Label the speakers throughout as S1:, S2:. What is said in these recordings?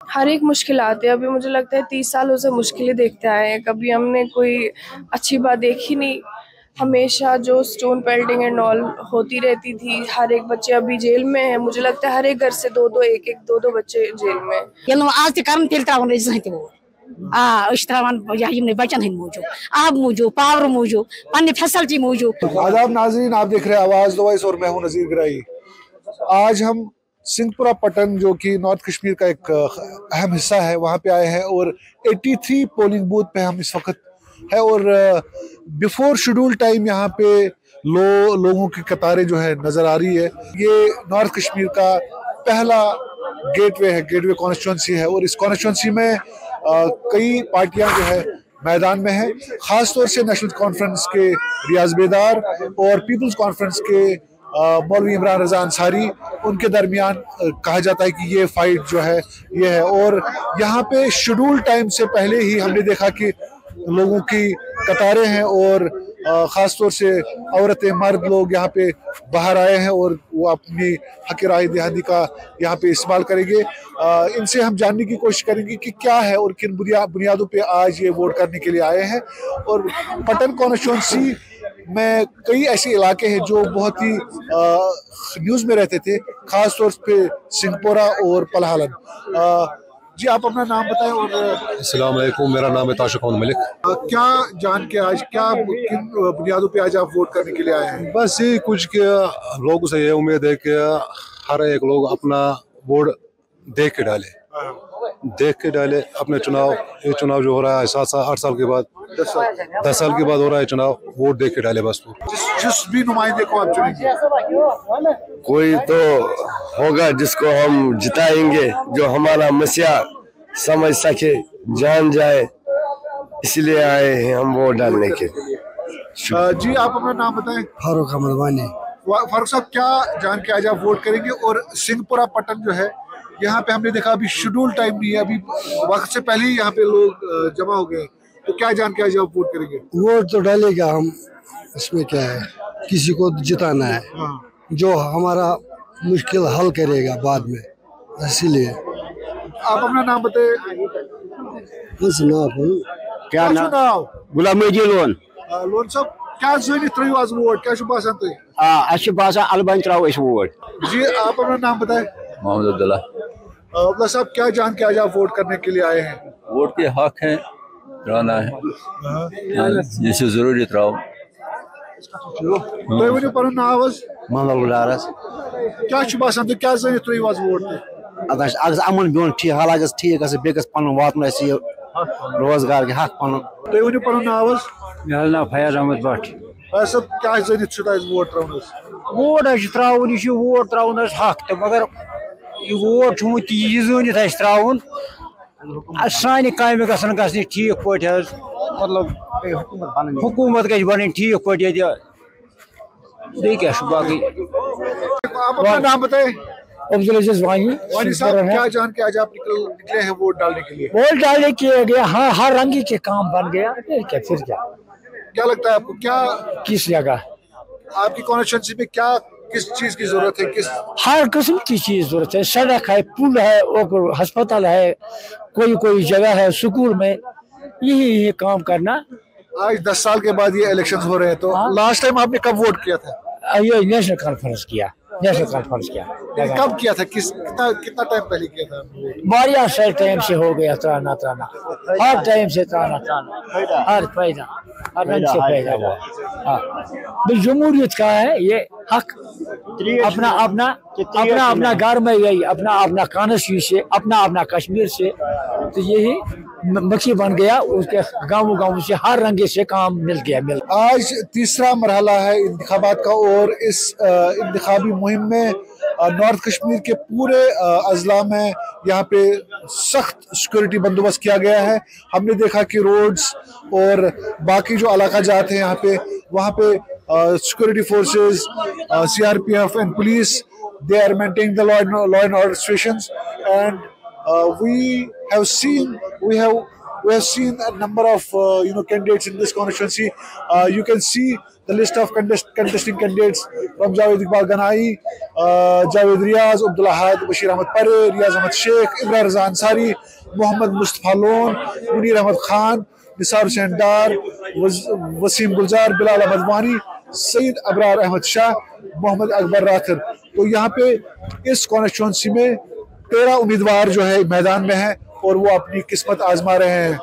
S1: हर एक मुश्किल आती है। अभी मुझे लगता है 30 सालों से मुश्किलें देखते आए हैं, कभी हमने कोई अच्छी बात देखी नहीं। हमेशा जो स्टोन पेल्टिंग एंड ऑल होती रहती थी। हर एक बच्चे अभी जेल में है। मुझे लगता है हर एक घर से दो दो एक एक दो दो बच्चे जेल में हैं।
S2: बचन हंद मूजूब, आब मूजूब, पावर मूजूब, पन्ने फैसिलिटी मूजूब।
S3: आदाब नाजरीन, आप देख रहे हैं आवाज दवाइस और मैं हूं नजीर गिराई। आज हम सिंहपुरा पट्टन जो कि नॉर्थ कश्मीर का एक अहम हिस्सा है वहां पे आए हैं और 83 पोलिंग बूथ पे हम इस वक्त है और बिफोर शेड्यूल टाइम यहाँ पे लोगों की कतारें जो है नजर आ रही है। ये नॉर्थ कश्मीर का पहला गेटवे है, गेटवे कॉन्स्टिट्यूंसी है और इस कॉन्स्टिट्यूंसी में कई पार्टियां जो है मैदान में है। खास तौर से नेशनल कॉन्फ्रेंस के रियाज बेदार और पीपल्स कॉन्फ्रेंस के मौलवी इमरान रजा अंसारी, उनके दरमियान कहा जाता है कि ये फाइट जो है ये है। और यहाँ पे शेड्यूल टाइम से पहले ही हमने देखा कि लोगों की कतारें हैं और ख़ास तौर से औरतें मर्द लोग यहाँ पे बाहर आए हैं और वो अपनी हक राय दहानी का यहाँ पे इस्तेमाल करेंगे। इनसे हम जानने की कोशिश करेंगे कि क्या है और किन बुनियादों पे आज ये वोट करने के लिए आए हैं। और पट्टन कॉन्स्टिट्यूंसी में कई ऐसे इलाके हैं जो बहुत ही न्यूज़ में रहते थे, ख़ास तौर पे सिंहपुरा और पलहालन। जी आप अपना नाम बताएं। और
S4: अस्सलाम वालेकुम, मेरा नाम है ताशुक मलिक।
S3: क्या जान के आज किन बुनियादों पे आज आप वोट करने के लिए आए हैं?
S4: बस ये कुछ के लोगों से ये उम्मीद है कि हर एक लोग अपना वोट देख के डाले अपने चुनाव। ये चुनाव जो हो रहा है 7 8 साल के बाद 10 साल के बाद हो रहा है चुनाव, वोट देख के डाले बस।
S3: जिस भी नुमाइंदे को आप चुनेंगे,
S5: कोई तो होगा जिसको हम जिताएंगे, जो हमारा मसला समझ सके, जान जाए, इसलिए आए हैं हम वोट डालने के।
S3: जी आप अपना नाम बताएं।
S5: फारूक अहमद वानी।
S3: फारूक साहब, क्या जान के आज आप वोट करेंगे? और सिंहपुरा पट्टन जो है यहाँ पे हमने देखा अभी शेड्यूल टाइम नहीं है, अभी वक्त से पहले ही यहाँ पे लोग जमा हो गए, तो क्या जान के आज आप वोट करेंगे?
S5: वोट तो डालेगा हम, इसमें क्या है, किसी को जिताना है। जो हमारा मुश्किल हल करेगा बाद में, इसीलिए।
S3: आप अपना नाम बताए।
S5: क्या
S3: नाम?
S5: गुलाम लोन।
S3: लोन साहब, क्या जरूरी त्रियो आज वोट क्या शुभ बासान तुम?
S5: अच्छी बात है, अलबन त्राव वोट।
S3: जी आप अपना नाम बताए।
S6: मोहम्मद अब्दुल्ला।
S3: अब्दुल्ला साहब, क्या जान के आज आप वोट करने के लिए आए हैं?
S6: वोट के हक है, त्राना है, जिसे जरूरी त्राव।
S3: तो वो पर नावज
S5: मोहम्मद गुलारस।
S3: क्या शुभ बासान तुम, क्या जरूरी त्रियो आज वोट?
S5: अगर अमन बिन ठीक, हाल ठीक बेस पन वात रोजगार के हक पन।
S3: तो वो पर नावज?
S5: मेरा नाम फयाज अहमद भट्ट।
S3: सब क्या जरूरी वोट त्रावन?
S5: वोट त्रावन, यह वोट त्रावन हक, तो मगर यह वोट चीज जनित त्रावन सान काम गसन ठीक पे, मतलब हुकूमत गई बन ठीक पे। क्या बाकी
S3: आप अपना नाम बताए।
S5: अब्दुल अजीज वानी।
S3: वानी साहब, क्या जान के आज आप निकले हैं वोट डालने के लिए?
S5: वोट डालने किया गया, हाँ, हर रंग के काम बन गया। फिर
S3: क्या लगता है आपको, क्या
S5: किस जगह
S3: आपकी कॉन्स्टिट्यूंसी में क्या किस चीज की जरूरत है? किस
S5: हर किस्म की चीज जरूरत है। सड़क है, पुल है, और अस्पताल है, कोई जगह है, स्कूल में, यही काम करना।
S3: आज 10 साल के बाद ये इलेक्शन हो रहे हैं, तो लास्ट टाइम आपने कब वोट किया था?
S5: ये नेशनल कॉन्फ्रेंस किया।
S3: कब किया था? कितना टाइम पहले किया था?
S5: बारिया से टाइम से हो गया, त्राना हर टाइम से त्राना हर पैदा हर रंग से पैदा हुआ। हाँ, जमहूरियत का है ये हक, अपना घर में, यही अपना कानून से, अपना कश्मीर से, तो यही मक्खी बन गया। उसके गाँव से हर रंगे से काम मिल गया।
S3: आज तीसरा मरहला है इंतखाबात का और इस इंतखाबी मुहिम में नॉर्थ कश्मीर के पूरे अजला में यहाँ पे सख्त सिक्योरिटी बंदोबस्त किया गया है। हमने देखा कि रोड्स और बाकी जो इलाका जाते हैं यहाँ पे, वहाँ पे security forces, CRPF and police, they are maintaining the law and order situations, and we have We have seen a number of candidates in this constituency. You can see the list of contesting candidates from Javed Iqbal Ganai, Javed Riaz, Abdullah Had, Bashir Ahmed Pare, Riaz Ahmed Sheikh, Imran Raza Ansari, Mohammad Mustafa Lon, Munir Ahmed Khan, Nisar Hussain Dar, Wasim Gulzar, Bilal Ahmed Wani, Saeed Abrar Ahmed Shah, Mohammad Akbar Rather. तो यहाँ पे इस constituency में 13 उम्मीदवार जो है मैदान में हैं और वो अपनी किस्मत आजमा रहे हैं।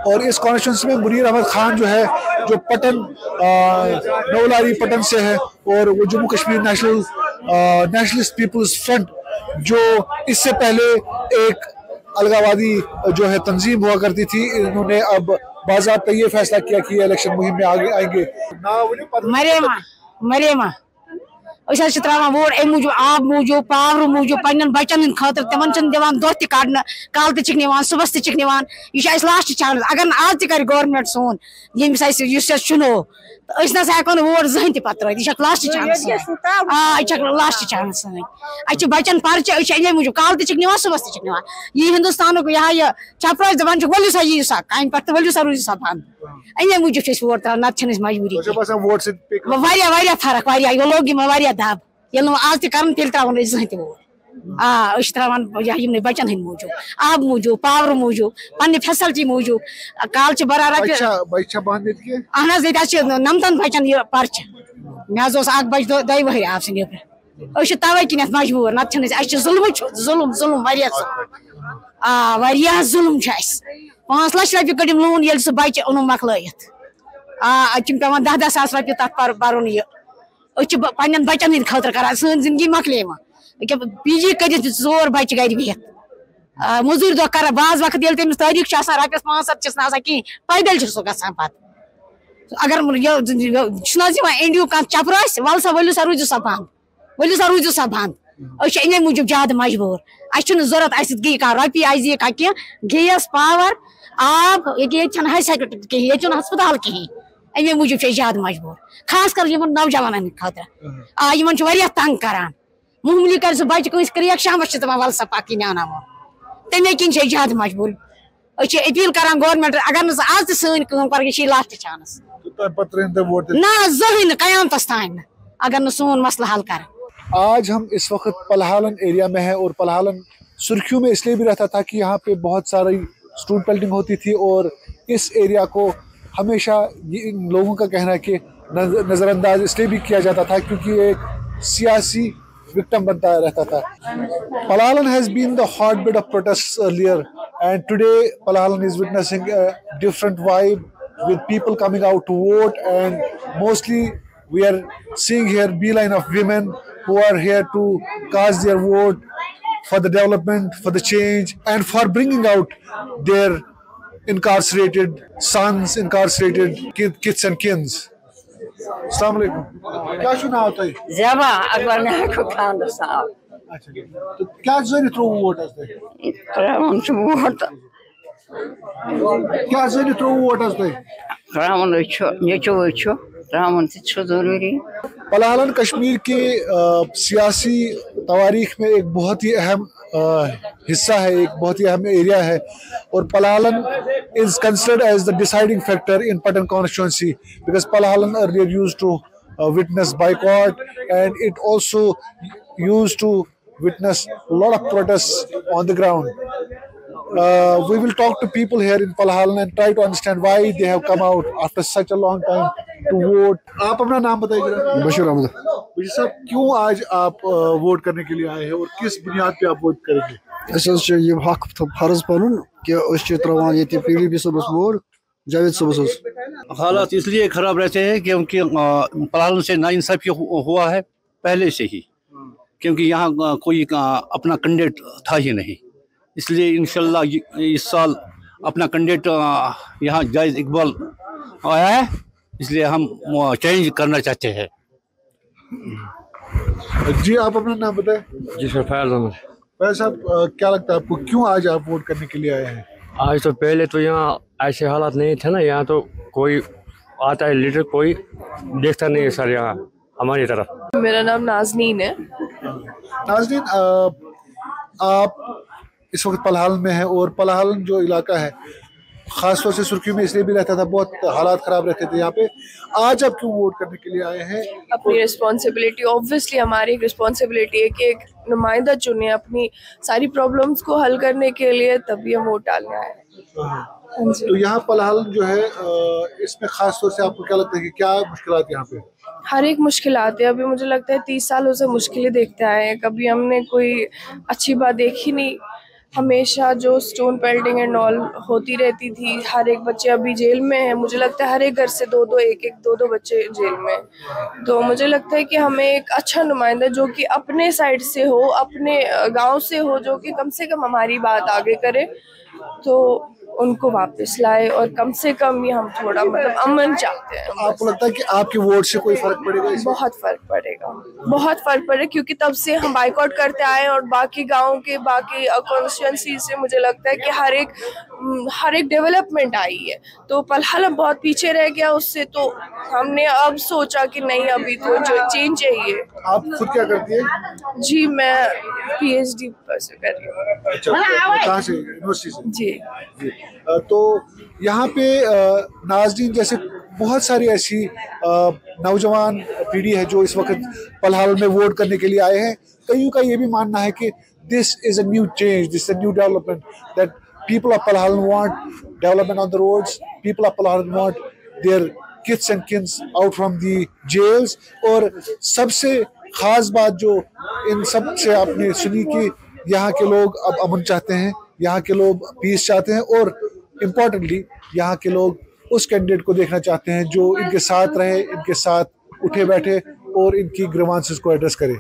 S3: और इस कॉन्स्टिट्यूंसी में मुनीर अहमद खान जो है, जो पटन नौलारी पटन से है, और वो Jammu Kashmir nationalist people's front, जो इससे पहले एक अलगावादी जो है तंजीम हुआ करती थी, इन्होंने अब बाज़ाब्ता ये फैसला किया कि इलेक्शन मुहिम में आगे आएंगे।
S2: मरियमा त्रावान वोट अम मूजूब आब मूजूब पावर मूजूब पन्न बचन खतर तिमन दिवान दो त काड़न कल तिक सुबह तिक यह लास्ट चांस अगर आज तक गवर्नमेंट सोन यम चुनो ना हेको वोट जहन पत यह लास्ट चांस यह लास्ट चांस अ बचन पर्चे अमे मूजूब कल तिक सुबह तिक यह हिंदुस्तान यह चपरास दपान वलू सा यू सा कम पे वलू सा रूज सा बंद अमे मूजूब वोट त्रा नत मजबूरी फर्क वो लोग दब ये आज तक त्रावन जहन त वोट त्रावान बचन हंद मूजूब आब मूजूब पावर मूजूब पन्ने फैसिलिटी मूजूब कल बरार अहन नमतन बचन यह पर्चे मे बच दई वहर आव से नबर तवे किन मजबूर नत जुल्म जुल्म 5 लाख रुपये कड़म लोन ये सह बच्चे ओन मकलत पेवान 10 सास रुपये तथ भरुन यह पन्न बचन हंद खतर कर जिंदगी मकले पीजी कर 4 बच्चे गर बिहत मजूर दह कर बाज वक्त ये तमिस तारीख रपस 500 कहें पैदल सह ग पत अगर इंडियो कह चपर वल सा वलू सा रूजू सा बंद अमे मूजूब ज्यादा मजबूर अरूरत गई कह रुपये आई कह गैस पावर आब ये हाई ये हस्पताल कहें अमे मूजूब ज्यादा मजबूर खास कर नौजवान खतर तंग करान मामूली कर सह बच्चे कस क्रेक शामस वल सा पक नाव तमे किन ज्यादा मजबूर अपील करान गवर्नमेंट अगर न आज सन कर यह लास्ट चांस ना जहन कयामतस तान अगर न सोन मसला हल कर।
S3: आज हम इस वक्त पलहालन एरिया में हैं और पलहालन सुर्खियों में इसलिए भी रहता था कि यहाँ पे बहुत सारी स्टोन पेल्टिंग होती थी और इस एरिया को हमेशा इन लोगों का कहना है कि नज़रअंदाज इसलिए भी किया जाता था क्योंकि एक सियासी विक्टिम बनता रहता था। Palahalan has been the hotbed of protests earlier, and today Palahalan is witnessing a different vibe with people coming out to vote, and mostly we are seeing here beeline of women who are here to cast their vote for the development, for the change, and for bringing out their incarcerated sons, incarcerated kids and kins. अस्सलाम वालेकुम, क्या सुना होता है?
S7: ज़ेबा अकबर ने को खान साहब।
S3: अच्छा, तो क्या जरूरी थ्रो वोट है?
S7: त्रावन वोट।
S3: क्या जरूरी थ्रो वोट है?
S7: त्रावन ये चो त्रावन से जरूरी।
S3: पलाहलन कश्मीर के सियासी तवारीख में एक बहुत ही अहम हिस्सा है, एक बहुत ही अहम एरिया है और Palahalan is considered as the deciding factor in Patan constituency because Palahalan earlier used to witness boycott and it also used to witness a lot of protests on the ground. We will talk to people here in Palahalan and try to understand why they have come out after such a long time to vote. आप अपना नाम बताइए।
S8: बशीर अहमद।
S3: बशीर साहब, क्यों आज आप vote करने के लिए आए हैं और किस बुनियाद पे आप वोट करेंगे?
S8: यह हक फर्ज पन कि त्रावान ये PDP सबस वोट जावेद सबस।
S9: हालात इसलिए खराब रहते हैं क्योंकि पलाहलन से नाइंसाफी हुआ है पहले से ही, क्योंकि यहाँ कोई अपना कैंडिडेट था ही नहीं, इसलिए इंशाल्लाह इस साल अपना कैंडिडेट यहाँ जावेद इकबाल आया है, इसलिए हम चेंज करना चाहते हैं।
S3: जी, आप अपना नाम बताएं।
S10: जी सर, फैज़ अहमद।
S3: फैज़ साहब, क्या लगता है आपको क्यों आज आप वोट करने के लिए आए हैं?
S10: आज तो पहले तो यहाँ ऐसे हालात नहीं थे ना, यहाँ तो कोई आता है लीडर कोई देखता नहीं है सर यहाँ हमारी तरफ।
S1: मेरा नाम नाज़नीन है।
S3: नाज़नीन, आप इस वक्त पलहाल में है और पलहाल जो इलाका है खासतौर से सुर्खियों में इसलिए भी रहता था, बहुत हालात खराब रहते थे यहाँ पे। आज आप क्यों वोट करने के लिए आए हैं?
S1: अपनी रिस्पॉन्सिबिलिटी, ऑब्वियसली हमारी एक रिस्पॉन्सिबिलिटी है कि एक नुमाइंदा चुने अपनी सारी प्रॉब्लम्स को हल करने के लिए, तभी हम वोट डालने आए हैं।
S3: तो यहाँ पलहाल जो है इसमें खासतौर से आपको क्या लगता है कि क्या मुश्किलात यहाँ पे?
S1: हर एक मुश्किल आती है। अभी मुझे लगता है 30 सालों से मुश्किलें देखते आए हैं, कभी हमने कोई अच्छी बात देखी नहीं। हमेशा जो स्टोन पेल्टिंग एंड ऑल होती रहती थी, हर एक बच्चे अभी जेल में है। मुझे लगता है हर एक घर से दो बच्चे जेल में। तो मुझे लगता है कि हमें एक अच्छा नुमाइंदा जो कि अपने साइड से हो, अपने गांव से हो, जो कि कम से कम हमारी बात आगे करे, तो उनको वापस लाए। और कम से कम ये हम थोड़ा मतलब अमन चाहते हैं।
S3: आपको लगता है कि आपके वोट से कोई फर्क पड़ेगा?
S1: बहुत फर्क पड़ेगा, बहुत फर्क पड़ेगा, क्योंकि तब से हम बाइकआउट करते आए हैं। और बाकी गांव के बाकी कॉन्स्टिट्यूंसी से मुझे लगता है कि हर एक डेवलपमेंट आई है। तो पलहाल बहुत पीछे रह गया उससे, तो हमने अब सोचा कि नहीं, अभी तो जो चेंज चाहिए।
S3: आप खुद क्या करती है?
S1: जी मैं PhD परस्यू कर रही हूँ।
S3: कहाँ से? यूनिवर्सिटी से?
S1: जी।
S3: तो यहाँ पे नाज़रीन जैसे बहुत सारी ऐसी नौजवान पीढ़ी है जो इस वक्त पलहाल में वोट करने के लिए आए हैं। कईयों का ये भी मानना है कि this is a new change, this is a new development, that people of Palhallan want development on the roads, people of Palhallan want their kids and kids out from the jails. और सबसे खास बात जो इन सब से आपने सुनी कि यहाँ के लोग अब अमन चाहते हैं, यहाँ के लोग पीस चाहते हैं, और इम्पोर्टेंटली यहाँ के लोग उस कैंडिडेट को देखना चाहते हैं जो इनके साथ रहे, इनके साथ उठे बैठे और इनकी ग्रीवांसेस को एड्रेस करे।